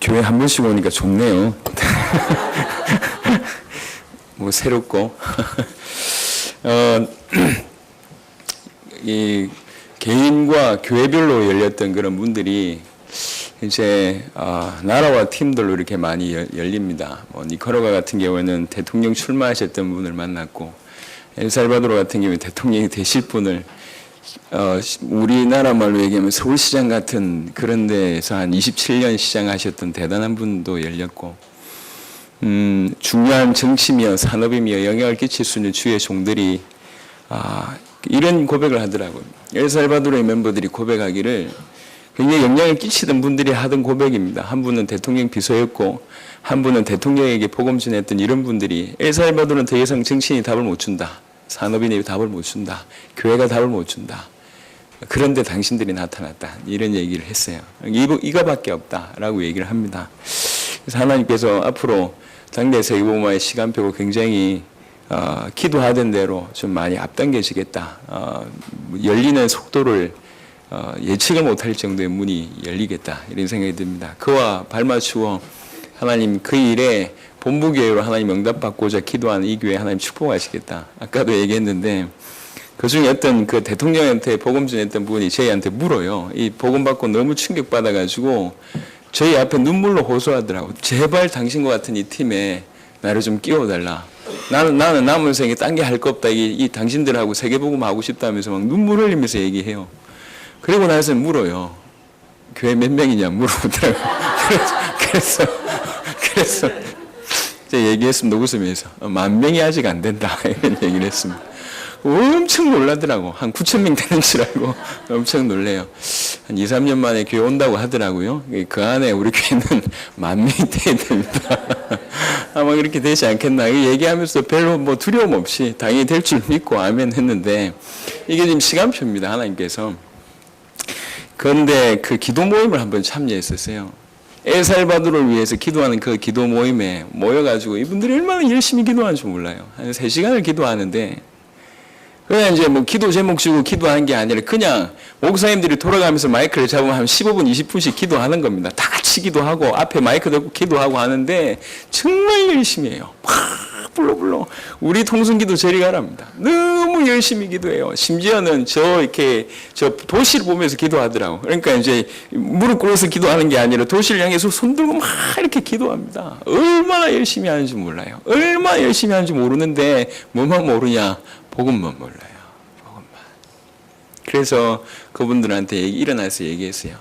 교회 한 번씩 오니까 좋네요. 뭐 새롭고 이 개인과 교회별로 열렸던 그런 문들이 이제 나라와 팀들로 이렇게 많이 열립니다. 뭐 니카라과 같은 경우에는 대통령 출마하셨던 분을 만났고, 엘살바도르 같은 경우에 대통령이 되실 분을 우리나라 말로 얘기하면 서울시장 같은 그런 데에서 한 27년 시장하셨던 대단한 분도 열렸고, 중요한 정치며 산업이며 영향을 끼칠 수 있는 주의 종들이 이런 고백을 하더라고요. 엘살바도르의 멤버들이 고백하기를, 굉장히 영향을 끼치던 분들이 하던 고백입니다. 한 분은 대통령 비서였고 한 분은 대통령에게 복음 전했던 이런 분들이, 엘살바도르는 더 이상 정치인이 답을 못 준다, 산업인이 답을 못 준다, 교회가 답을 못 준다, 그런데 당신들이 나타났다, 이런 얘기를 했어요. 이거밖에 없다라고 얘기를 합니다. 그래서 하나님께서 앞으로 당대 세계복음화의 시간표가 굉장히 기도하던 대로 좀 많이 앞당겨지겠다, 열리는 속도를 예측을 못할 정도의 문이 열리겠다, 이런 생각이 듭니다. 그와 발맞추어 하나님 그 일에 본부교회로 하나님 응답받고자 기도하는 이 교회 하나님 축복하시겠다. 아까도 얘기했는데 그 중에 어떤 그 대통령한테 복음 전했던 분이 저희한테 물어요. 이 복음 받고 너무 충격받아가지고 저희 앞에 눈물로 호소하더라고. 제발 당신과 같은 이 팀에 나를 좀 끼워달라. 나는 남은 생에 딴 게 할 거 없다. 이 당신들하고 세계복음 하고 싶다면서 막 눈물 흘리면서 얘기해요. 그리고 나서 물어요. 교회 몇 명이냐 물어보더라고요. 그래서 제가 얘기했습니다. 웃으면서 10,000명이 아직 안 된다, 이런 얘기를 했습니다. 엄청 놀라더라고. 한 9,000명 되는 줄 알고 엄청 놀래요. 한 2, 3년 만에 교회 온다고 하더라고요. 그 안에 우리 교회는 10,000명이 돼야 됩니다. 아마 그렇게 되지 않겠나. 얘기하면서 별로 뭐 두려움 없이 당연히 될 줄 믿고 아멘 했는데, 이게 지금 시간표입니다. 하나님께서. 그런데 그 기도 모임을 한번 참여했었어요. 엘살바도르를 위해서 기도하는 그 기도 모임에 모여가지고 이분들이 얼마나 열심히 기도하는지 몰라요. 한 3시간을 기도하는데, 그냥 이제 뭐 기도 제목 주고 기도하는 게 아니라 그냥 목사님들이 돌아가면서 마이크를 잡으면 한 15분, 20분씩 기도하는 겁니다. 다 같이 기도하고 앞에 마이크 들고 기도하고 하는데 정말 열심히 해요. 막 불러. 우리 통성기도 저리 가랍니다. 너무 열심히 기도해요. 심지어는 저 도시를 보면서 기도하더라고. 그러니까 이제 무릎 꿇어서 기도하는 게 아니라 도시를 향해서 손 들고 막 이렇게 기도합니다. 얼마나 열심히 하는지 몰라요. 얼마나 열심히 하는지 모르는데 뭐만 모르냐? 복음만 몰라요. 복음만. 그래서 그분들한테 일어나서 얘기했어요.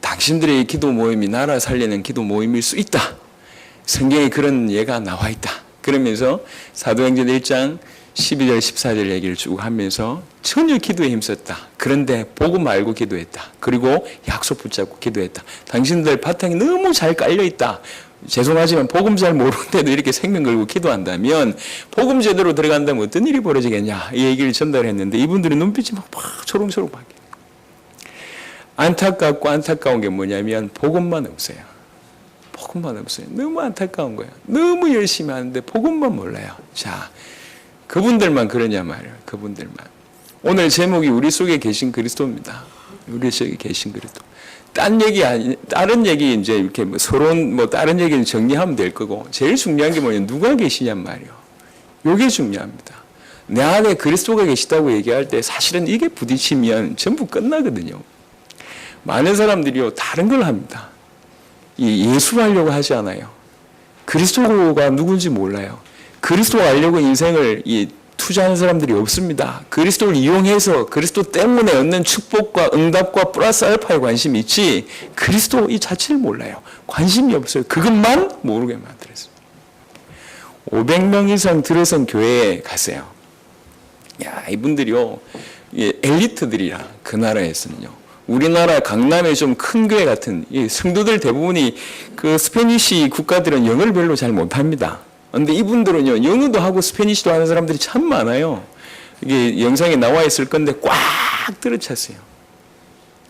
당신들의 기도 모임이 나라 살리는 기도 모임일 수 있다. 성경에 그런 예가 나와 있다. 그러면서 사도행전 1장 12절 14절 얘기를 쭉 하면서 전혀 기도에 힘썼다. 그런데 복음 알고 기도했다. 그리고 약속 붙잡고 기도했다. 당신들 바탕이 너무 잘 깔려있다. 죄송하지만 복음 잘 모르는데도 이렇게 생명 걸고 기도한다면 복음 제대로 들어간다면 어떤 일이 벌어지겠냐, 이 얘기를 전달했는데 이분들의 눈빛이 막 초롱초롱 바뀌어요. 안타깝고 안타까운 게 뭐냐면 복음만 없어요. 복음만 없어요. 너무 안타까운 거예요. 너무 열심히 하는데 복음만 몰라요. 자, 그분들만 그러냐 말이에요. 그분들만. 오늘 제목이 우리 속에 계신 그리스도입니다. 우리 속에 계신 그리스도. 다른 얘기 이제 이렇게 서론 다른 얘기는 정리하면 될 거고, 제일 중요한 게 뭐냐면 누가 계시냔 말이에요. 요게 중요합니다. 내 안에 그리스도가 계시다고 얘기할 때 사실은 이게 부딪히면 전부 끝나거든요. 많은 사람들이요, 다른 걸 합니다. 예수하려고 하지 않아요. 그리스도가 누군지 몰라요. 그리스도 알려고 인생을 투자하는 사람들이 없습니다. 그리스도를 이용해서 그리스도 때문에 얻는 축복과 응답과 플러스 알파에 관심이 있지, 그리스도 이 자체를 몰라요. 관심이 없어요. 그것만 모르게 만들었어요. 500명 이상 들어선 교회에 갔어요. 야, 이분들이요, 엘리트들이라, 그 나라에서는요. 우리나라 강남에 좀 큰 교회 같은 성도들 대부분이 그 스페니시 국가들은 영어를 별로 잘 못합니다. 그런데 이분들은요, 영어도 하고 스페니시도 하는 사람들이 참 많아요. 이게 영상에 나와 있을 건데 꽉 들어찼어요.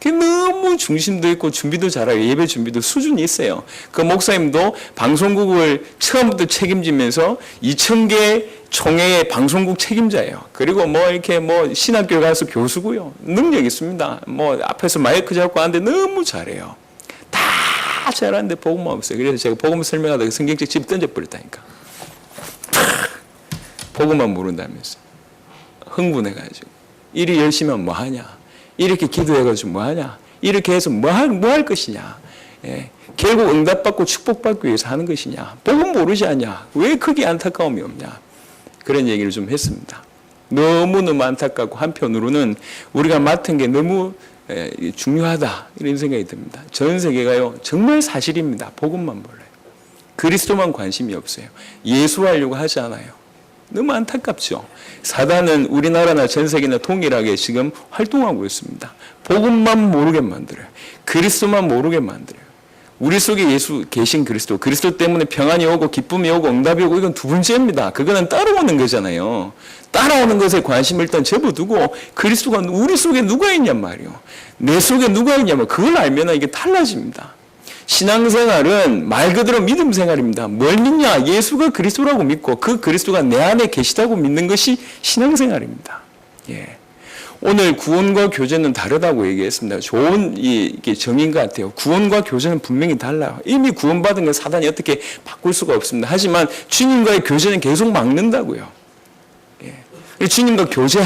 너무 중심도 있고 준비도 잘하고 예배 준비도 수준이 있어요. 그 목사님도 방송국을 처음부터 책임지면서 2,000개 총회의 방송국 책임자예요. 그리고 이렇게 신학교 가서 교수고요. 능력 있습니다. 앞에서 마이크 잡고 하는데 너무 잘해요. 다 다 잘하는데 복음만 없어요. 그래서 제가 복음 설명하다가 성경책 집 던져버렸다니까. 복음만 모른다면서. 흥분해가지고. 이리 열심히 하면 뭐하냐. 이렇게 기도해가지고 뭐하냐. 이렇게 해서 뭐 할 것이냐. 예. 결국 응답받고 축복받기 위해서 하는 것이냐. 복음 모르지 않냐. 왜 크게 안타까움이 없냐. 그런 얘기를 좀 했습니다. 너무너무 안타깝고 한편으로는 우리가 맡은 게 너무 중요하다 이런 생각이 듭니다. 전 세계가요 정말 사실입니다. 복음만 몰라요. 그리스도만 관심이 없어요. 예수하려고 하지 않아요. 너무 안타깝죠. 사단은 우리나라나 전 세계나 동일하게 지금 활동하고 있습니다. 복음만 모르게 만들어요. 그리스도만 모르게 만들어요. 우리 속에 예수 계신 그리스도 때문에 평안이 오고 기쁨이 오고 응답이 오고 이건 두 번째입니다. 그거는 따라오는 거잖아요. 따라오는 것에 관심을 일단 접어두고 그리스도가 우리 속에 누가 있냔 말이에요. 내 속에 누가 있냐면 그걸 알면 이게 달라집니다. 신앙생활은 말 그대로 믿음 생활입니다. 뭘 믿냐? 예수가 그리스도라고 믿고 그 그리스도가 내 안에 계시다고 믿는 것이 신앙생활입니다. 예. 오늘 구원과 교제는 다르다고 얘기했습니다. 좋은 이게 정의인 것 같아요. 구원과 교제는 분명히 달라요. 이미 구원받은 건 사단이 어떻게 바꿀 수가 없습니다. 하지만 주님과의 교제는 계속 막는다고요. 예. 주님과 교제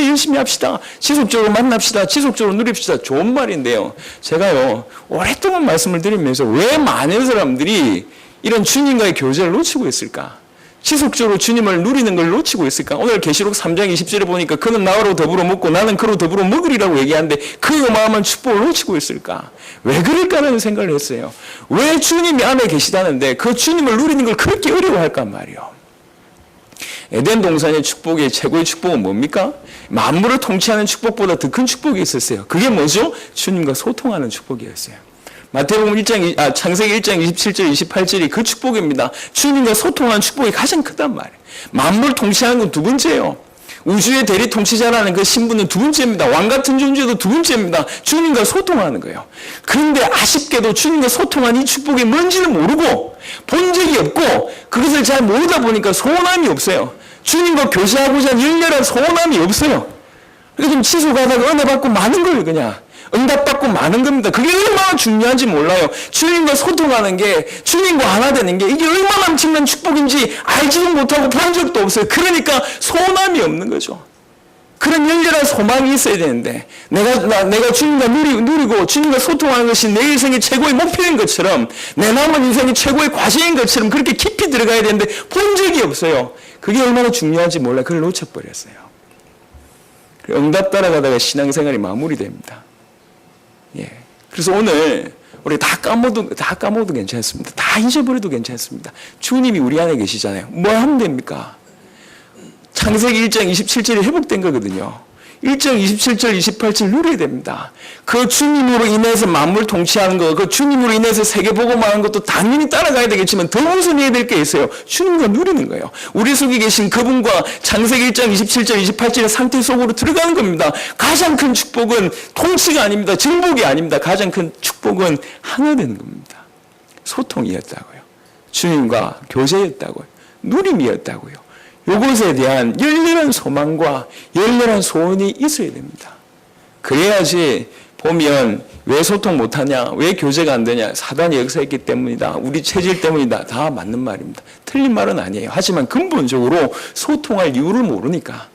열심히 합시다. 지속적으로 만납시다. 지속적으로 누립시다. 좋은 말인데요. 제가요 오랫동안 말씀을 드리면서 왜 많은 사람들이 이런 주님과의 교제를 놓치고 있을까? 지속적으로 주님을 누리는 걸 놓치고 있을까? 오늘 계시록 3장 20절에 보니까 그는 나로 더불어 먹고 나는 그로 더불어 먹으리라고 얘기하는데 그 어마어마한 축복을 놓치고 있을까? 왜 그럴까라는 생각을 했어요. 왜 주님이 안에 계시다는데 그 주님을 누리는 걸 그렇게 어려워할까 말이요. 에덴 동산의 축복의 최고의 축복은 뭡니까? 만물을 통치하는 축복보다 더 큰 축복이 있었어요. 그게 뭐죠? 주님과 소통하는 축복이었어요. 마태복음 창세기 1장 27절 28절이 그 축복입니다. 주님과 소통하는 축복이 가장 크단 말이에요. 만물 통치하는 건 두 번째예요. 우주의 대리 통치자라는 그 신분은 두 번째입니다. 왕 같은 존재도 두 번째입니다. 주님과 소통하는 거예요. 그런데 아쉽게도 주님과 소통한 이 축복이 뭔지는 모르고 본 적이 없고 그것을 잘 모르다 보니까 소원함이 없어요. 주님과 교제하고자 하는 열렬한 소원함이 없어요. 그래서 좀 지속하다가 은혜 받고 마는 거예요. 그냥 응답받고 마는 겁니다. 그게 얼마나 중요한지 몰라요. 주님과 소통하는 게, 주님과 하나 되는 게 이게 얼마나 엄청난 축복인지 알지도 못하고 본 적도 없어요. 그러니까 소원함이 없는 거죠. 그런 열렬한 소망이 있어야 되는데 내가 주님과 누리고 주님과 소통하는 것이 내 인생의 최고의 목표인 것처럼 내 남은 인생의 최고의 과제인 것처럼 그렇게 깊이 들어가야 되는데 본 적이 없어요. 그게 얼마나 중요한지 몰라요. 그걸 놓쳐버렸어요. 응답 따라가다가 신앙생활이 마무리됩니다. 예. 그래서 오늘 우리 다 까먹어도 괜찮습니다. 다 잊어버려도 괜찮습니다. 주님이 우리 안에 계시잖아요. 뭐 하면 됩니까? 창세기 1장 27절이 회복된 거거든요. 1장 27절 28절 누려야 됩니다. 그 주님으로 인해서 만물 통치하는 거, 그 주님으로 인해서 세계복음하는 것도 당연히 따라가야 되겠지만 더 우선해야 될 게 있어요. 주님과 누리는 거예요. 우리 속에 계신 그분과 창세기 1장 27절 28절의 상태 속으로 들어가는 겁니다. 가장 큰 축복은 통치가 아닙니다. 정복이 아닙니다. 가장 큰 축복은 하나 되는 겁니다. 소통이었다고요. 주님과 교제였다고요. 누림이었다고요. 이것에 대한 열렬한 소망과 열렬한 소원이 있어야 됩니다. 그래야지 보면 왜 소통 못하냐, 왜 교제가 안 되냐, 사단이 역사했기 때문이다, 우리 체질 때문이다, 다 맞는 말입니다. 틀린 말은 아니에요. 하지만 근본적으로 소통할 이유를 모르니까,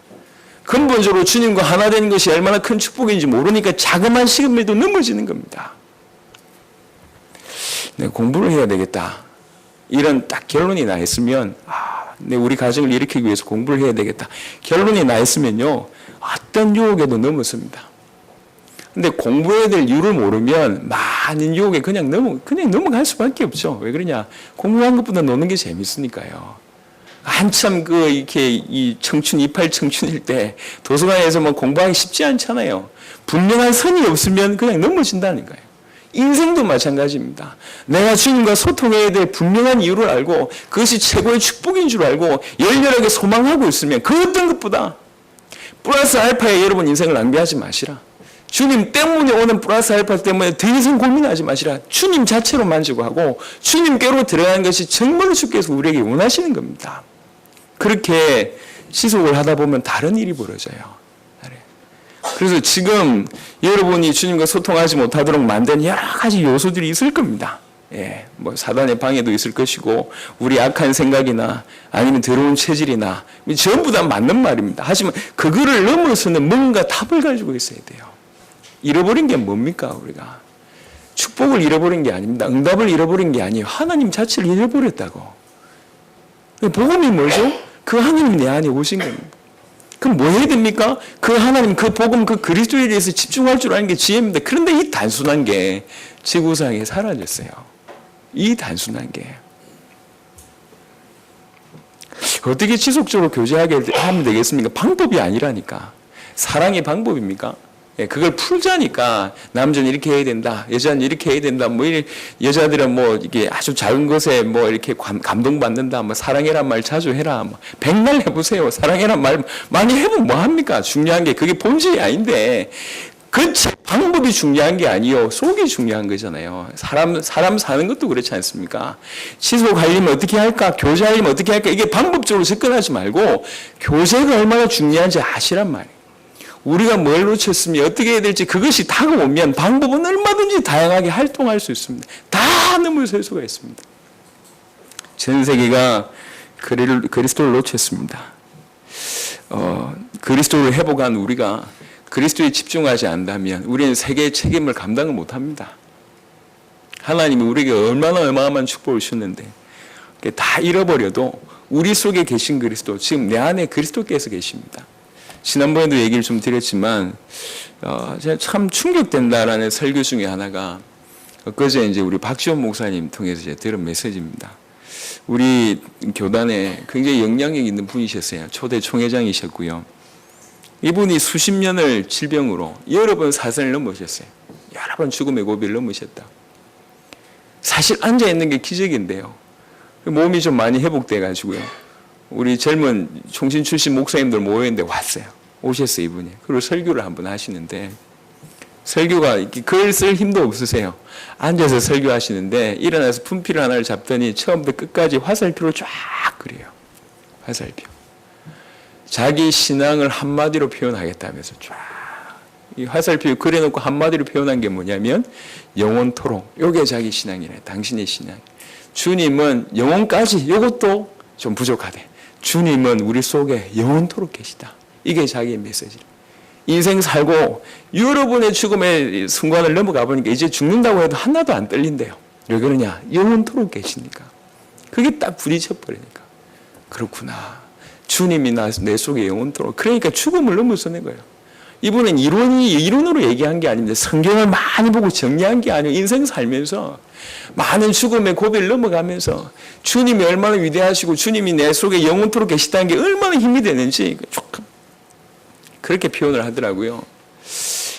근본적으로 주님과 하나 되는 것이 얼마나 큰 축복인지 모르니까 자그마한 시간에도 넘어지는 겁니다. 네, 공부를 해야 되겠다, 이런 딱 결론이 나 있으면 우리 가정을 일으키기 위해서 공부를 해야 되겠다. 결론이 나 있으면요, 어떤 유혹에도 넘어섭니다. 근데 공부해야 될 이유를 모르면 많은 유혹에 그냥 넘어갈 수밖에 없죠. 왜 그러냐? 공부한 것보다 노는 게 재밌으니까요. 한참 이렇게 이팔 청춘일 때 도서관에서 뭐 공부하기 쉽지 않잖아요. 분명한 선이 없으면 그냥 넘어진다니까요. 인생도 마찬가지입니다. 내가 주님과 소통해야 될 분명한 이유를 알고 그것이 최고의 축복인 줄 알고 열렬하게 소망하고 있으면 그 어떤 것보다 플러스 알파에 여러분 인생을 낭비하지 마시라. 주님 때문에 오는 플러스 알파 때문에 더 이상 고민하지 마시라. 주님 자체로 만족하고 주님께로 들어가는 것이 정말로 주께서 우리에게 원하시는 겁니다. 그렇게 지속을 하다 보면 다른 일이 벌어져요. 그래서 지금 여러분이 주님과 소통하지 못하도록 만든 여러 가지 요소들이 있을 겁니다. 뭐 사단의 방해도 있을 것이고 우리 악한 생각이나 아니면 더러운 체질이나 전부 다 맞는 말입니다. 하지만 그거를 넘어서는 뭔가 답을 가지고 있어야 돼요. 잃어버린 게 뭡니까 우리가? 축복을 잃어버린 게 아닙니다. 응답을 잃어버린 게 아니에요. 하나님 자체를 잃어버렸다고. 복음이 뭐죠? 그 하나님이 내 안에 오신 겁니다. 그럼 뭐 해야 됩니까? 그 하나님, 그 복음, 그 그리스도에 대해서 집중할 줄 아는 게 지혜입니다. 그런데 이 단순한 게 지구상에 사라졌어요. 이 단순한 게. 어떻게 지속적으로 교제하게 하면 되겠습니까? 방법이 아니라니까. 사랑의 방법입니까? 그걸 풀자니까 남자는 이렇게 해야 된다, 여자는 이렇게 해야 된다, 뭐 여자들은 뭐 이게 아주 작은 것에 뭐 이렇게 감동받는다, 뭐 사랑해란 말 자주 해라, 뭐 백날 해보세요. 사랑해란 말 많이 해보면 뭐 합니까? 중요한 게 그게 본질이 아닌데 그 방법이 중요한 게 아니요, 속이 중요한 거잖아요. 사람 사는 것도 그렇지 않습니까? 지속하려면 어떻게 할까? 교제하려면 어떻게 할까? 이게 방법적으로 접근하지 말고 교제가 얼마나 중요한지 아시란 말이에요. 우리가 뭘 놓쳤으면 어떻게 해야 될지 그것이 다가오면 방법은 얼마든지 다양하게 활동할 수 있습니다. 다 넘어설 수가 있습니다. 전 세계가 그리스도를 놓쳤습니다. 그리스도를 회복한 우리가 그리스도에 집중하지 않는다면 우리는 세계의 책임을 감당을 못합니다. 하나님이 우리에게 얼마나 어마어마한 축복을 주셨는데 다 잃어버려도 우리 속에 계신 그리스도, 지금 내 안에 그리스도께서 계십니다. 지난번에도 얘기를 좀 드렸지만 제가 참 충격된다라는 설교 중에 하나가 그제 이제 우리 박지원 목사님 통해서 제가 들은 메시지입니다. 우리 교단에 굉장히 영향력 있는 분이셨어요. 초대 총회장이셨고요. 이분이 수십 년을 질병으로 여러 번 사선을 넘으셨어요. 여러 번 죽음의 고비를 넘으셨다. 사실 앉아있는 게 기적인데요. 몸이 좀 많이 회복돼 가지고요. 우리 젊은 총신 출신 목사님들 모여있는데 왔어요. 오셨어요, 이분이. 그리고 설교를 한번 하시는데 설교가 글 쓸 힘도 없으세요. 앉아서 설교하시는데 일어나서 분필 하나를 잡더니 처음부터 끝까지 화살표를 쫙 그려요. 화살표. 자기 신앙을 한마디로 표현하겠다면서 쫙. 이 화살표에 그려놓고 한마디로 표현한 게 뭐냐면 영원토록. 요게 자기 신앙이래. 당신의 신앙. 주님은 영원까지 이것도 좀 부족하대. 주님은 우리 속에 영원토록 계시다. 이게 자기의 메시지. 인생 살고 여러분의 죽음의 순간을 넘어가 보니까 이제 죽는다고 해도 하나도 안 떨린대요. 왜 그러냐? 영원토록 계시니까. 그게 딱 부딪혀버리니까. 그렇구나. 주님이 내 속에 영원토록. 그러니까 죽음을 넘어서는 거예요. 이분은 이론으로 얘기한 게 아닙니다. 성경을 많이 보고 정리한 게 아니고 인생 살면서 많은 죽음의 고비를 넘어가면서 주님이 얼마나 위대하시고 주님이 내 속에 영원토록 계시다는 게 얼마나 힘이 되는지 조금 그렇게 표현을 하더라고요.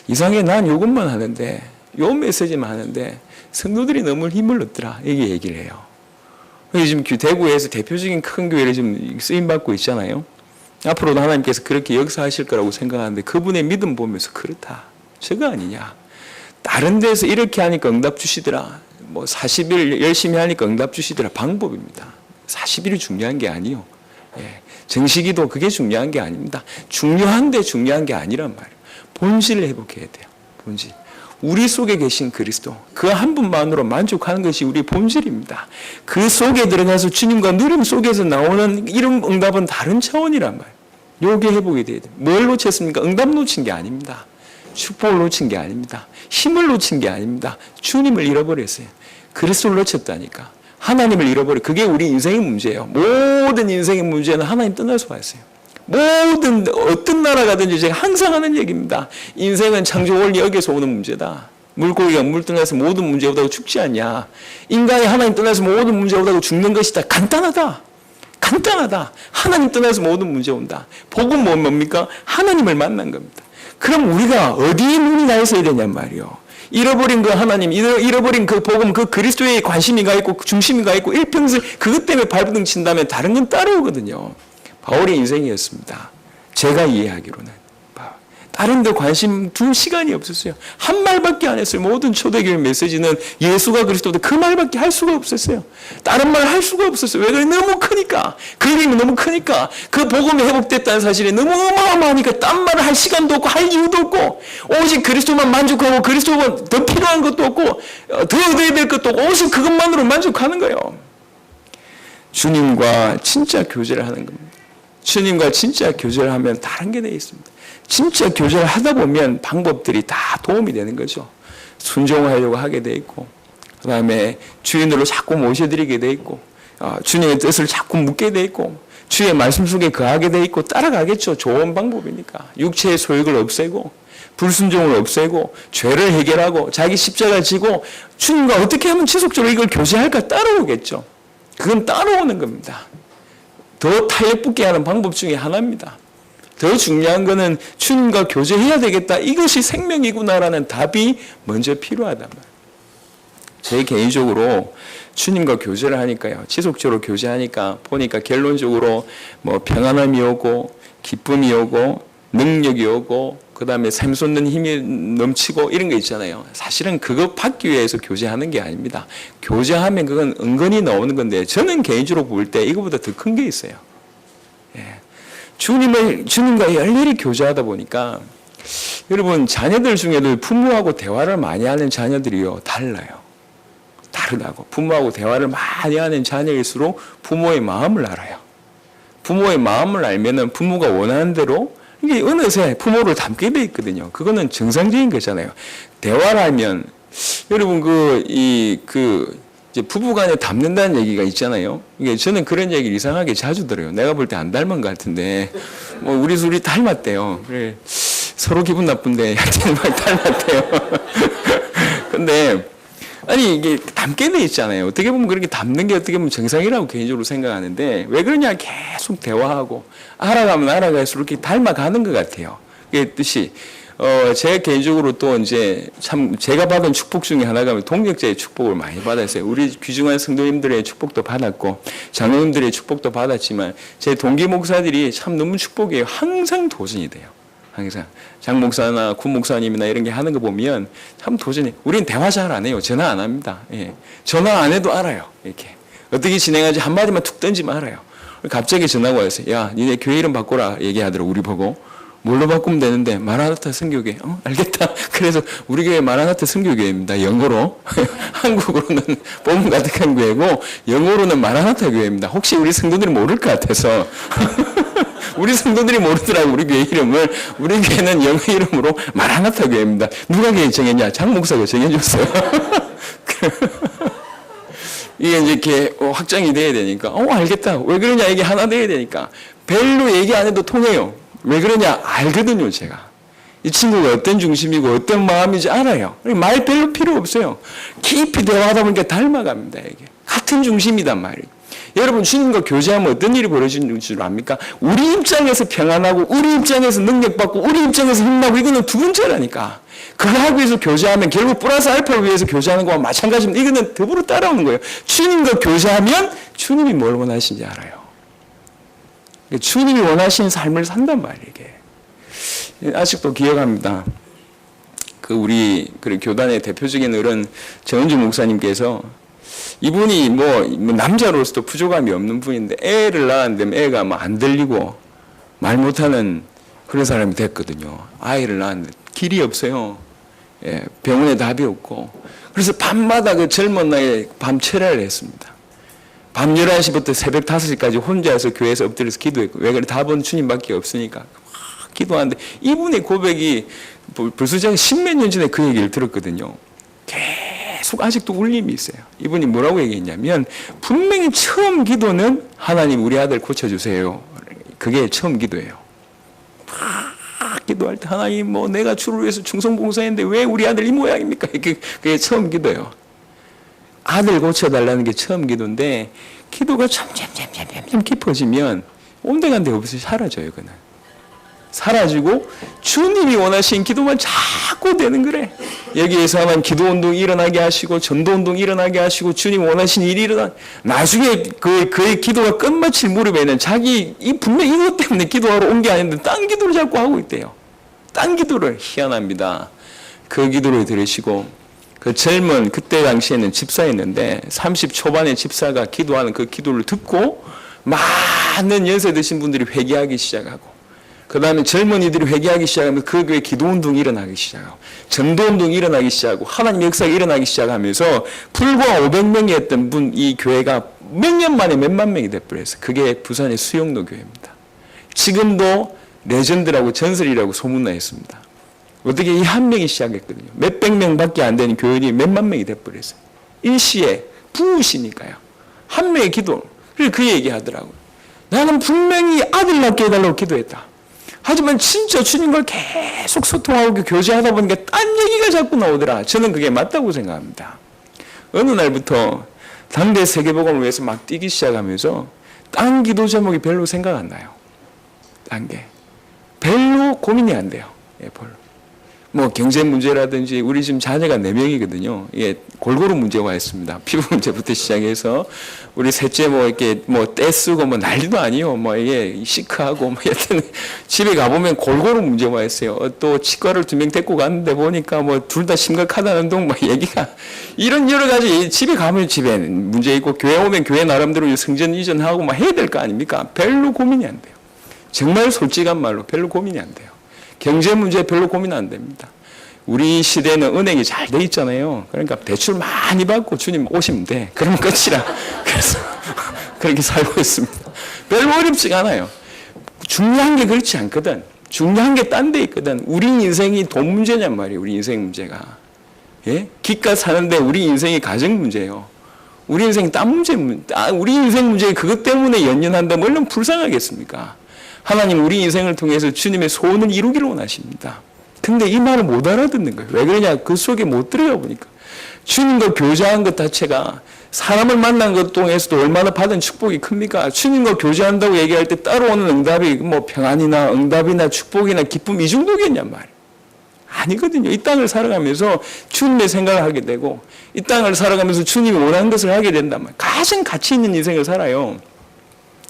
이상하게 난 이것만 하는데 요 메시지만 하는데 성도들이 너무 힘을 얻더라. 이게 얘기를 해요. 지금 대구에서 대표적인 큰 교회를 지금 쓰임받고 있잖아요. 앞으로도 하나님께서 그렇게 역사하실 거라고 생각하는데 그분의 믿음 보면서 그렇다. 저거 아니냐. 다른 데서 이렇게 하니까 응답 주시더라. 뭐 40일 열심히 하니까 응답 주시더라. 방법입니다. 40일이 중요한 게 아니요. 정식이도 그게 중요한 게 아닙니다. 중요한데 중요한 게 아니란 말이에요. 본질을 회복해야 돼요. 본질. 우리 속에 계신 그리스도, 그 한 분만으로 만족하는 것이 우리 본질입니다. 그 속에 들어가서 주님과 누림 속에서 나오는 이런 응답은 다른 차원이란 말이에요. 요게 회복이 돼야 돼요. 뭘 놓쳤습니까? 응답 놓친 게 아닙니다. 축복을 놓친 게 아닙니다. 힘을 놓친 게 아닙니다. 주님을 잃어버렸어요. 그리스도를 놓쳤다니까. 하나님을 잃어버려. 그게 우리 인생의 문제예요. 모든 인생의 문제는 하나님 떠나서 왔어요. 어떤 나라 가든지 제가 항상 하는 얘기입니다. 인생은 창조 원리 여기서 오는 문제다. 물고기가 물 떠나서 모든 문제 오다고 죽지 않냐. 인간이 하나님 떠나서 모든 문제 오다고 죽는 것이다. 간단하다. 간단하다. 하나님 떠나서 모든 문제 온다. 복은 뭡니까? 하나님을 만난 겁니다. 그럼 우리가 어디에 눈이 나 있어야 되냔 말이요. 잃어버린 그 하나님, 잃어버린 그 복음, 그 그리스도에 관심이 가 있고 중심이 가 있고 일평생 그것 때문에 발버둥 친다면 다른 건 따라오거든요. 바울의 인생이었습니다. 제가 이해하기로는 다른 데 관심 둘 시간이 없었어요. 한 말밖에 안 했어요. 모든 초대교회 메시지는 예수가 그리스도다. 그 말밖에 할 수가 없었어요. 다른 말 할 수가 없었어요. 왜 그래? 너무 크니까. 그림이 너무 크니까. 그 복음이 회복됐다는 사실이 너무 어마어마하니까 딴 말을 할 시간도 없고 할 이유도 없고 오직 그리스도만 만족하고 그리스도만 더 필요한 것도 없고 더 얻어야 될 것도 없고 오직 그것만으로 만족하는 거예요. 주님과 진짜 교제를 하는 겁니다. 주님과 진짜 교제를 하면 다른 게 되어 있습니다. 진짜 교제를 하다 보면 방법들이 다 도움이 되는 거죠. 순종하려고 하게 돼 있고, 그 다음에 주인으로 자꾸 모셔드리게 돼 있고, 주님의 뜻을 자꾸 묻게 돼 있고, 주의 말씀 속에 거하게 돼 있고, 따라가겠죠. 좋은 방법이니까. 육체의 소욕을 없애고, 불순종을 없애고, 죄를 해결하고, 자기 십자가를 지고, 주님과 어떻게 하면 지속적으로 이걸 교제할까 따라오겠죠. 그건 따라오는 겁니다. 더 탄력 붙게 하는 방법 중에 하나입니다. 더 중요한 것은 주님과 교제해야 되겠다. 이것이 생명이구나라는 답이 먼저 필요하단 말이에요. 제 개인적으로 주님과 교제를 하니까요. 지속적으로 교제하니까 보니까 결론적으로 뭐 평안함이 오고 기쁨이 오고 능력이 오고 그 다음에 샘솟는 힘이 넘치고 이런 거 있잖아요. 사실은 그거 받기 위해서 교제하는 게 아닙니다. 교제하면 그건 은근히 나오는 건데 저는 개인적으로 볼 때 이거보다 더 큰 게 있어요. 예. 주님과 열렬히 교제하다 보니까 여러분 자녀들 중에도 부모하고 대화를 많이 하는 자녀들이요 달라요. 다르다고. 부모하고 대화를 많이 하는 자녀일수록 부모의 마음을 알아요. 부모의 마음을 알면은 부모가 원하는 대로 이게 어느새 부모를 닮게 돼 있거든요. 그거는 정상적인 거잖아요. 대화를 하면 여러분 이제 부부간에 닮는다는 얘기가 있잖아요. 이게 저는 그런 얘기를 이상하게 자주 들어요. 내가 볼 때 안 닮은 것 같은데 뭐 우리 둘이 닮았대요. 그래 서로 기분 나쁜데 막 닮았대요. 근데 아니 이게 닮게 돼 있잖아요. 어떻게 보면 그렇게 닮는 게 어떻게 보면 정상이라고 개인적으로 생각하는데 왜 그러냐 계속 대화하고 알아가면 알아갈수록 이렇게 닮아가는 것 같아요. 그게 뜻이 제 개인적으로 또 이제 참 제가 받은 축복 중에 하나가 동력자의 축복을 많이 받았어요. 우리 귀중한 성도님들의 축복도 받았고 장로님들의 축복도 받았지만 제 동기 목사들이 참 너무 축복이에요. 항상 도전이 돼요. 항상 장 목사나 구 목사님이나 이런 게 하는 거 보면 참 도전이. 우리는 대화 잘 안 해요. 전화 안 합니다. 예. 전화 안 해도 알아요. 이렇게 어떻게 진행하지 한마디만 툭 던지면 알아요. 갑자기 전화가 왔어요. 야, 니네 교회 이름 바꿔라 얘기하더라고. 우리 보고. 뭘로 바꾸면 되는데 마라나타 선교회. 알겠다. 그래서 우리 교회 마라나타 선교교회입니다. 영어로. 한국어로는 복음 가득한 교회고 영어로는 마라나타 교회입니다. 혹시 우리 성도들이 모를 것 같아서 우리 성도들이 모르더라고. 우리 교회 이름을. 우리 교회는 영어 이름으로 마라나타 교회입니다. 누가 교회 정했냐? 장 목사가 정해줬어요. 이게 이제 이렇게 확장이 돼야 되니까 알겠다. 왜 그러냐? 이게 하나 돼야 되니까 별로 얘기 안 해도 통해요. 왜 그러냐? 알거든요, 제가. 이 친구가 어떤 중심이고 어떤 마음인지 알아요. 말 별로 필요 없어요. 깊이 대화하다 보니까 닮아갑니다, 이게. 같은 중심이단 말이에요. 여러분, 주님과 교제하면 어떤 일이 벌어지는 줄 압니까? 우리 입장에서 평안하고, 우리 입장에서 능력받고, 우리 입장에서 힘나고, 이거는 두 번째라니까. 그거 하기 위해서 교제하면 결국 플러스 알파를 위해서 교제하는 거와 마찬가지입니다. 이거는 더불어 따라오는 거예요. 주님과 교제하면 주님이 뭘 원하시는지 알아요. 주님이 원하시는 삶을 산단 말이에요, 이게. 아직도 기억합니다. 우리 교단의 대표적인 어른 정은주 목사님께서 이분이 뭐 남자로서도 부족함이 없는 분인데 애를 낳았는데 애가 뭐 안 들리고 말 못하는 그런 사람이 됐거든요. 아이를 낳았는데 길이 없어요. 예, 병원에 답이 없고. 그래서 밤마다 그 젊은 나이에 밤 철야를 했습니다. 밤 11시부터 새벽 5시까지 혼자서 교회에서 엎드려서 기도했고, 왜 그래? 답은 주님밖에 없으니까. 막 기도하는데, 이분의 고백이 벌써 제가 10몇 년 전에 그 얘기를 들었거든요. 계속 아직도 울림이 있어요. 이분이 뭐라고 얘기했냐면, 분명히 처음 기도는 하나님 우리 아들 고쳐주세요. 그게 처음 기도예요. 막 기도할 때 하나님 뭐 내가 주를 위해서 충성봉사했는데 왜 우리 아들 이 모양입니까? 그게 처음 기도예요. 아들 고쳐달라는 게 처음 기도인데 기도가 점점 깊어지면 온데간데 없이 사라져요. 그는 사라지고 주님이 원하신 기도만 자꾸 되는 거래. 여기에서 하면 기도운동이 일어나게 하시고 전도운동이 일어나게 하시고 주님 원하신 일이 일어나. 나중에 그의 기도가 끝마칠 무렵에는 자기 분명히 이것 때문에 기도하러 온 게 아닌데 딴 기도를 자꾸 하고 있대요. 딴 기도를 희한합니다. 그 기도를 들으시고 그 젊은 그때 당시에는 집사였는데 30 초반의 집사가 기도하는 그 기도를 듣고 많은 연세 드신 분들이 회개하기 시작하고 그 다음에 젊은이들이 회개하기 시작하면서 그 교회 기도운동이 일어나기 시작하고 전도운동이 일어나기 시작하고 하나님의 역사가 일어나기 시작하면서 불과 500명이었던 분 이 교회가 몇 년 만에 몇만 명이 돼버렸어요. 그게 부산의 수영로 교회입니다. 지금도 레전드라고 전설이라고 소문나 있습니다. 어떻게 이 한 명이 시작했거든요. 몇백 명밖에 안 되는 교인이 몇만 명이 돼버렸어요. 일시에 부으시니까요. 한 명의 기도. 그래서 그 얘기하더라고요. 나는 분명히 아들 낳게 해달라고 기도했다. 하지만 진짜 주님과 계속 소통하고 교제하다 보니까 딴 얘기가 자꾸 나오더라. 저는 그게 맞다고 생각합니다. 어느 날부터 당대 세계복음을 위해서 막 뛰기 시작하면서 딴 기도 제목이 별로 생각 안 나요. 딴 게. 별로 고민이 안 돼요. 예, 별로. 뭐 경제 문제라든지 우리 지금 자녀가 4명이거든요. 예, 골고루 문제가 있습니다. 피부 문제부터 시작해서 우리 셋째 뭐 이렇게 뭐 떼쓰고 뭐 난리도 아니요. 뭐 이게 시크하고 뭐 여튼 집에 가보면 골고루 문제가 있어요. 또 치과를 2명 데리고 갔는데 보니까 뭐 둘 다 심각하다는 둥 뭐 얘기가 이런 여러 가지 집에 가면 집에 문제 있고 교회 오면 교회 나름대로 성전 이전하고 뭐 해야 될 거 아닙니까? 별로 고민이 안 돼요. 정말 솔직한 말로 별로 고민이 안 돼요. 경제 문제 별로 고민 안 됩니다. 우리 시대는 은행이 잘 돼 있잖아요. 그러니까 대출 많이 받고 주님 오시면 돼. 그러면 끝이라. 그래서 그렇게 살고 있습니다. 별로 어렵지가 않아요. 중요한 게 그렇지 않거든. 중요한 게 딴 데 있거든. 우리 인생이 돈 문제냔 말이에요. 우리 인생 문제가. 예? 기껏 사는데 우리 인생이 가정 문제예요. 우리 인생이 딴 문제, 우리 인생 문제 그것 때문에 연연한다면 얼마나 불쌍하겠습니까? 하나님 우리 인생을 통해서 주님의 소원을 이루기를 원하십니다. 근데 이 말을 못 알아듣는 거예요. 왜 그러냐? 그 속에 못 들어가 보니까. 주님과 교제한 것 자체가 사람을 만난 것 통해서도 얼마나 받은 축복이 큽니까? 주님과 교제한다고 얘기할 때 따라오는 응답이 뭐 평안이나 응답이나 축복이나 기쁨 이 정도겠냔 말이에요. 아니거든요. 이 땅을 살아가면서 주님의 생각을 하게 되고 이 땅을 살아가면서 주님이 원하는 것을 하게 된단 말이에요. 가장 가치 있는 인생을 살아요.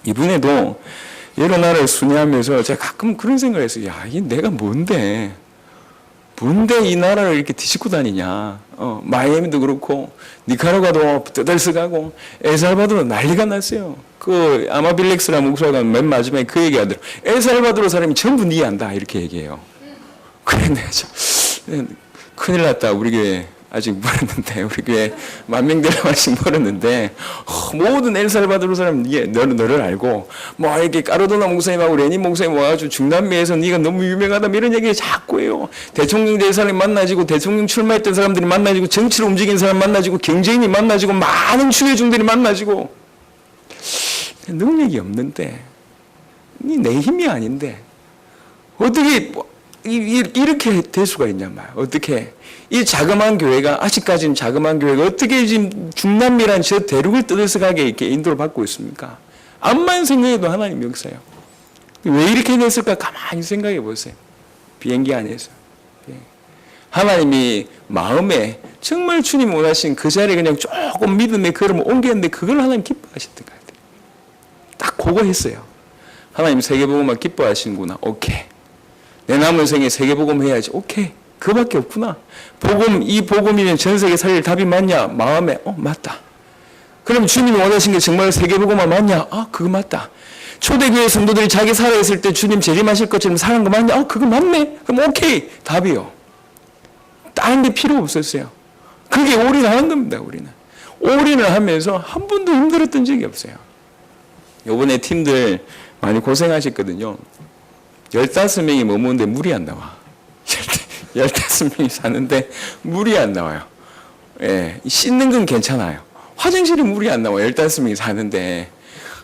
이분에도 여러 나라를 순회하면서 제가 가끔 그런 생각을 했어요. 야, 이게 내가 뭔데 이 나라를 이렇게 뒤집고 다니냐. 마이애미도 그렇고, 니카라과도 떠들썩하고, 엘살바도르 난리가 났어요. 그, 아마빌렉스라는 목사가 맨 마지막에 그 얘기 하더라고요. 엘살바도르 사람이 전부 니한다. 이렇게 얘기해요. 그래, 내가 큰일 났다. 우리 교회. 아직 멀었는데, 우리 교회 10,000명 되려면 아직 멀었는데, 모든 엘살바도르 사람, 너를 알고, 뭐, 이렇게 까르도나 목사님하고 레닌 목사님 와가지고 중남미에서 네가 너무 유명하다, 이런 얘기 자꾸 해요. 대통령 될 사람이 만나지고, 대통령 출마했던 사람들이 만나지고, 정치를 움직인 사람 만나지고, 경제인이 만나지고, 많은 추회중들이 만나지고, 능력이 없는데, 내 힘이 아닌데, 어떻게, 이렇게 될 수가 있냔 말이야. 어떻게. 이 자그마한 교회가, 아직까지는 자그마한 교회가 어떻게 지금 중남미란 저 대륙을 떠들썩하게 이렇게 인도를 받고 있습니까? 암만 생각해도 하나님 역사예요. 왜 이렇게 됐을까? 가만히 생각해 보세요. 비행기 안에서. 하나님이 마음에 정말 주님 원하신 그 자리에 그냥 조금 믿음의 걸음을 옮겼는데 그걸 하나님 기뻐하셨던 것 같아요. 딱 그거 했어요. 하나님 세계복음만 기뻐하시는구나. 오케이. 내 남은 생에 세계복음 해야지. 오케이. 그거밖에 없구나. 이 복음이면 전 세계 살릴 답이 맞냐? 마음에, 맞다. 그럼 주님이 원하신 게 정말 세계복음만 맞냐? 그거 맞다. 초대교회 성도들이 자기 살아있을 때 주님 재림하실 것처럼 살은 거 맞냐? 그거 맞네. 그럼 오케이. 답이요. 다른 게 필요 없었어요. 그게 올인하는 겁니다, 우리는. 올인을 하면서 한 번도 힘들었던 적이 없어요. 요번에 팀들 많이 고생하셨거든요. 15명이 머무는데 물이 안 나와. 15명이 사는데 물이 안 나와요. 예, 씻는 건 괜찮아요. 화장실에 물이 안 나와요. 15명이 사는데.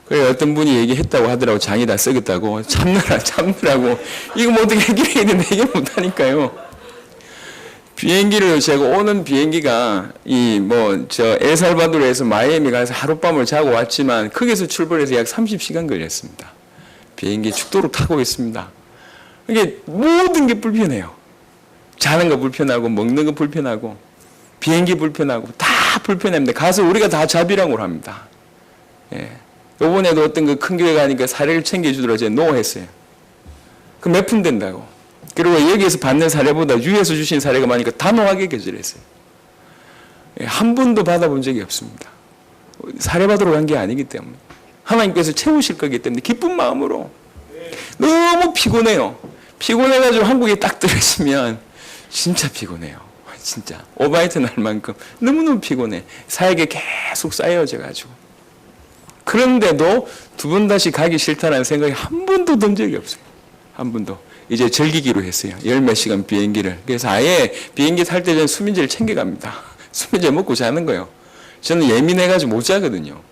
그래 어떤 분이 얘기했다고 하더라고. 장이 다 썩었다고. 참느라고. 이거 뭐 어떻게 해결해야 되는데 해결 못하니까요. 비행기를 제가 오는 비행기가 엘살바도르에서 마이애미 가서 하룻밤을 자고 왔지만 거기서 출발해서 약 30시간 걸렸습니다. 비행기 죽도록 타고 있습니다. 이게 모든 게 불편해요. 자는 거 불편하고 먹는 거 불편하고 비행기 불편하고 다 불편합니다. 가서 우리가 다 자비랑으로 합니다. 예. 요번에도 어떤 그 큰 교회 가니까 사례를 챙겨주더라고요. 제가 노 했어요. 그 몇 푼 된다고. 그리고 여기에서 받는 사례보다 위에서 주신 사례가 많으니까 단호하게 거절했어요. 한 번도 받아본 적이 없습니다. 사례받으러 간 게 아니기 때문에. 하나님께서 채우실 거기 때문에 기쁜 마음으로. 너무 피곤해요. 피곤해가지고 한국에 딱 들으시면 진짜 피곤해요. 진짜 오바이트 날 만큼 너무너무 피곤해. 사역에 계속 쌓여져가지고. 그런데도 두 번 다시 가기 싫다는 생각이 한 번도 든 적이 없어요. 한 번도. 이제 즐기기로 했어요. 10몇 시간 비행기를. 그래서 아예 비행기 탈 때 저는 수면제를 챙겨갑니다. 수면제 먹고 자는 거예요. 저는 예민해가지고 못 자거든요.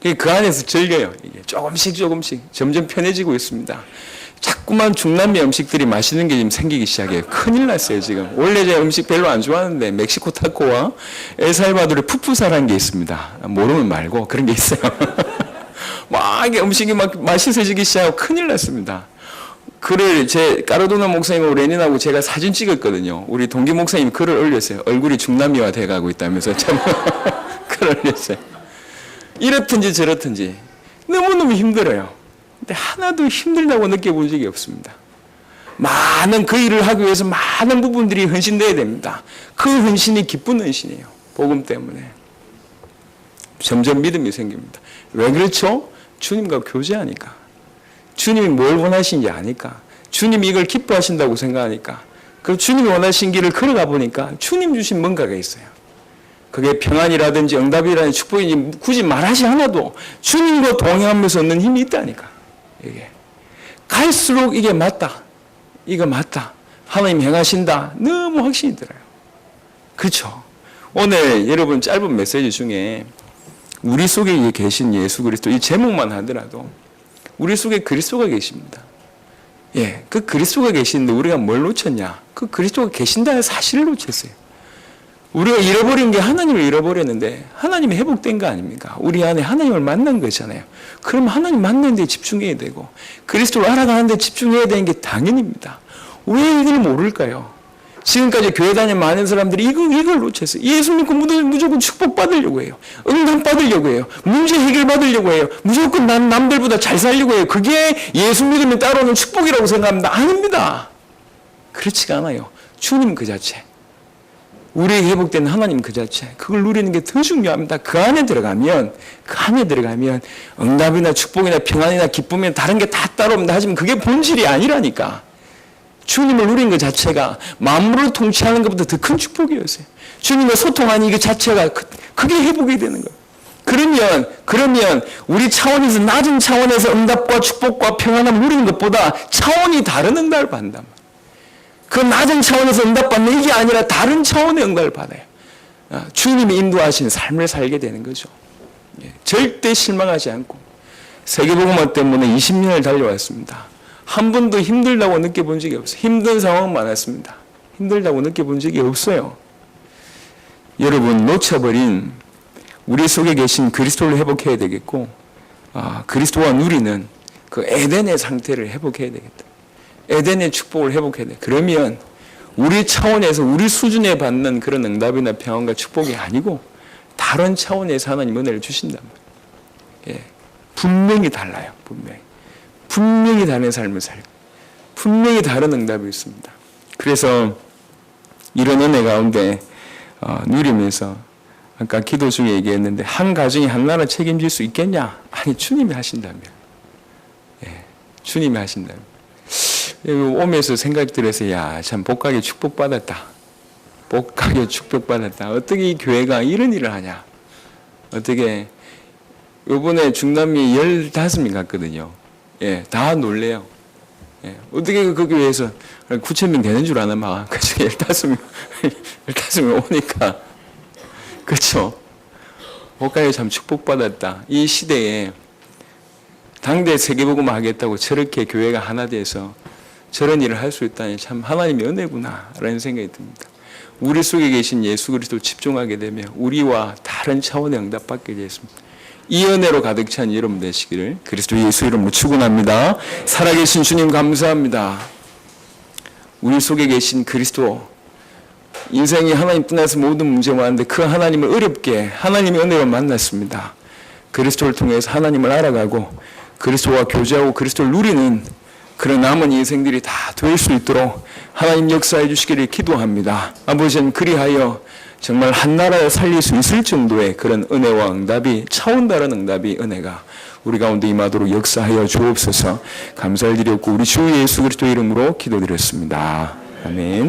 그 안에서 즐겨요. 이게 조금씩 점점 편해지고 있습니다. 자꾸만 중남미 음식들이 맛있는 게 지금 생기기 시작해요. 큰일 났어요, 지금. 원래 제가 음식 별로 안 좋아하는데 멕시코 타코와 엘살바도르에 푸푸사라는 게 있습니다. 모르면 말고 그런 게 있어요. 막 이게 음식이 막 맛있어지기 시작하고 큰일 났습니다. 글을 제 까르도나 목사님하고 레닌하고 제가 사진 찍었거든요. 우리 동기 목사님이 글을 올렸어요. 얼굴이 중남미화 돼가고 있다면서 참 글을 올렸어요. 이렇든지 저렇든지 너무너무 힘들어요. 근데 하나도 힘들다고 느껴본 적이 없습니다. 많은 그 일을 하기 위해서 많은 부분들이 헌신돼야 됩니다. 그 헌신이 기쁜 헌신이에요. 복음 때문에. 점점 믿음이 생깁니다. 왜 그렇죠? 주님과 교제하니까. 주님이 뭘 원하시는지 아니까. 주님이 이걸 기뻐하신다고 생각하니까. 그리고 주님이 원하신 길을 걸어가 보니까 주님 주신 뭔가가 있어요. 그게 평안이라든지 응답이라든지 축복인지 굳이 말하지 않아도 주님과 동행하면서 얻는 힘이 있다니까. 이게 갈수록 이게 맞다. 이거 맞다. 하나님 행하신다. 너무 확신이 들어요. 그렇죠? 오늘 여러분 짧은 메시지 중에 우리 속에 계신 예수 그리스도 이 제목만 하더라도 우리 속에 그리스도가 계십니다. 예, 그 그리스도가 계시는데 우리가 뭘 놓쳤냐? 그 그리스도가 계신다는 사실을 놓쳤어요. 우리가 잃어버린 게 하나님을 잃어버렸는데 하나님이 회복된 거 아닙니까? 우리 안에 하나님을 만난 거잖아요. 그럼 하나님 만나는 데 집중해야 되고 그리스도를 알아가는 데 집중해야 되는 게 당연입니다. 왜 이걸 모를까요? 지금까지 교회 다니는 많은 사람들이 이걸 놓쳤어요. 예수 믿고 무조건 축복받으려고 해요. 응답받으려고 해요. 문제 해결받으려고 해요. 무조건 남들보다 잘 살려고 해요. 그게 예수 믿음이 따라오는 축복이라고 생각합니다. 아닙니다. 그렇지가 않아요. 주님 그 자체. 우리에게 회복된 하나님 그 자체. 그걸 누리는 게 더 중요합니다. 그 안에 들어가면 응답이나 축복이나 평안이나 기쁨이나 다른 게 다 따라옵니다. 하지만 그게 본질이 아니라니까. 주님을 누리는 것 자체가 만물을 통치하는 것보다 더 큰 축복이었어요. 주님과 소통하는 이 자체가 그게 회복이 되는 거예요. 그러면 우리 차원에서 낮은 차원에서 응답과 축복과 평안함을 누리는 것보다 차원이 다른 응답을 받는단 말이에요. 그 낮은 차원에서 응답받는 이게 아니라 다른 차원의 응답을 받아요. 주님이 인도하신 삶을 살게 되는 거죠. 절대 실망하지 않고 세계복음화 때문에 20년을 달려왔습니다. 한 번도 힘들다고 느껴본 적이 없어요. 힘든 상황 많았습니다. 힘들다고 느껴본 적이 없어요. 여러분 놓쳐버린 우리 속에 계신 그리스도를 회복해야 되겠고 그리스도와 누리는 그 에덴의 상태를 회복해야 되겠다. 에덴의 축복을 회복해야 돼. 그러면 우리 차원에서 우리 수준에 받는 그런 응답이나 평안과 축복이 아니고 다른 차원에서 하나님 은혜를 주신단 말이에요. 예. 분명히 달라요. 분명히 다른 삶을 살고 분명히 다른 응답이 있습니다. 그래서 이런 은혜 가운데 누리면서 아까 기도 중에 얘기했는데 한 가정이 한 나라 책임질 수 있겠냐? 아니 주님이 하신다면 주님이 하신다면 오면서 생각이 들어서 참 복하게 축복받았다. 복하게 축복받았다. 어떻게 이 교회가 이런 일을 하냐? 어떻게 이번에 중남미 15명 갔거든요. 다 놀래요. 어떻게 그 교회에서 9,000명 되는 줄 아나 막 그중에 15명 오니까 그렇죠. 복하게 참 축복받았다. 이 시대에 당대 세계복음화 하겠다고 저렇게 교회가 하나 돼서 저런 일을 할 수 있다니 참 하나님의 은혜구나 라는 생각이 듭니다. 우리 속에 계신 예수 그리스도 집중하게 되면 우리와 다른 차원의 응답받게 되었습니다. 이 은혜로 가득 찬 여러분 되시기를 그리스도 예수 이름으로 축원합니다. 살아계신 주님 감사합니다. 우리 속에 계신 그리스도 인생이 하나님 떠나서 모든 문제가 많은데 그 하나님을 어렵게 하나님의 은혜로 만났습니다. 그리스도를 통해서 하나님을 알아가고 그리스도와 교제하고 그리스도를 누리는 그런 남은 인생들이 다 될 수 있도록 하나님 역사해 주시기를 기도합니다. 아버지, 그리하여 정말 한 나라를 살릴 수 있을 정도의 그런 은혜와 응답이, 차원 다른 응답이, 은혜가 우리 가운데 임하도록 역사하여 주옵소서. 감사를 드렸고 우리 주 예수 그리스도 이름으로 기도드렸습니다. 아멘.